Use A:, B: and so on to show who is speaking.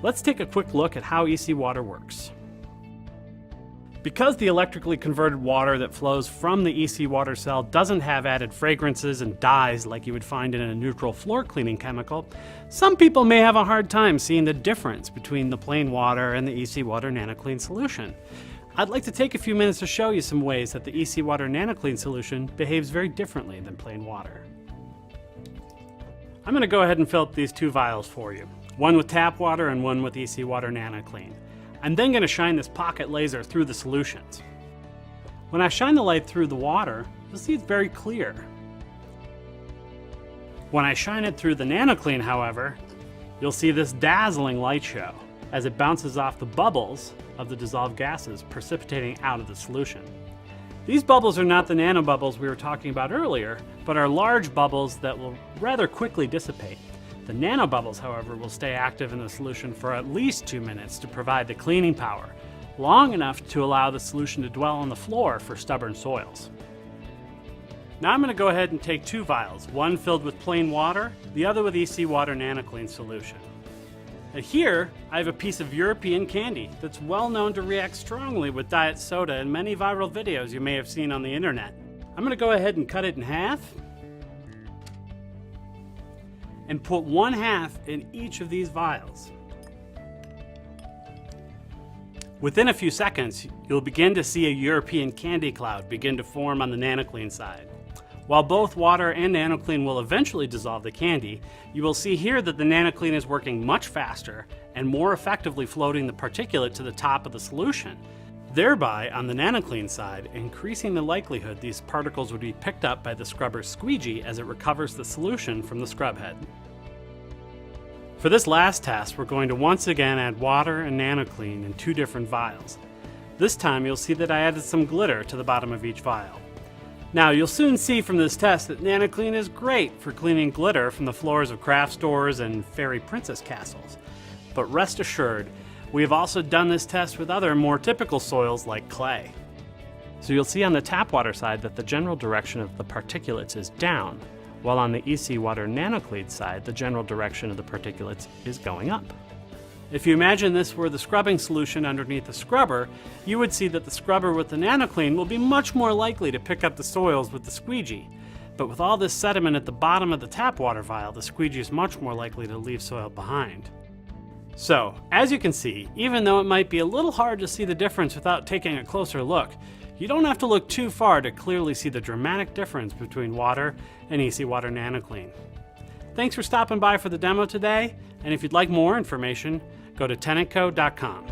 A: Let's take a quick look at how EC water works. Because the electrically converted water that flows from the EC water cell doesn't have added fragrances and dyes like you would find in a neutral floor cleaning chemical, some people may have a hard time seeing the difference between the plain water and the EC water NanoClean solution. I'd like to take a few minutes to show you some ways that the EC water NanoClean solution behaves very differently than plain water. I'm going to go ahead and fill up these two vials for you, one with tap water and one with EC water NanoClean. I'm then going to shine this pocket laser through the solutions. When I shine the light through the water, you'll see it's very clear. When I shine it through the NanoClean, however, you'll see this dazzling light show as it bounces off the bubbles of the dissolved gases precipitating out of the solution. These bubbles are not the nanobubbles we were talking about earlier, but are large bubbles that will rather quickly dissipate. The nanobubbles, however, will stay active in the solution for at least 2 minutes to provide the cleaning power, long enough to allow the solution to dwell on the floor for stubborn soils. Now I'm going to go ahead and take two vials, one filled with plain water, the other with EC water NanoClean solution. And here I have a piece of European candy that's well known to react strongly with diet soda in many viral videos you may have seen on the internet. I'm going to go ahead and cut it in half and put 1/2 in each of these vials. Within a few seconds, you'll begin to see a European candy cloud begin to form on the NanoClean side. While both water and NanoClean will eventually dissolve the candy, you will see here that the NanoClean is working much faster and more effectively floating the particulate to the top of the solution, thereby, on the NanoClean side, increasing the likelihood these particles would be picked up by the scrubber's squeegee as it recovers the solution from the scrub head. For this last test, we're going to once again add water and NanoClean in two different vials. This time you'll see that I added some glitter to the bottom of each vial. Now you'll soon see from this test that NanoClean is great for cleaning glitter from the floors of craft stores and fairy princess castles. But rest assured, we have also done this test with other more typical soils like clay. So you'll see on the tap water side that the general direction of the particulates is down, while on the EC water NanoClean side, the general direction of the particulates is going up. If you imagine this were the scrubbing solution underneath the scrubber, you would see that the scrubber with the NanoClean will be much more likely to pick up the soils with the squeegee. But with all this sediment at the bottom of the tap water vial, the squeegee is much more likely to leave soil behind. So, as you can see, even though it might be a little hard to see the difference without taking a closer look, you don't have to look too far to clearly see the dramatic difference between water and EC water NanoClean. Thanks for stopping by for the demo today, and if you'd like more information, go to tennantco.com.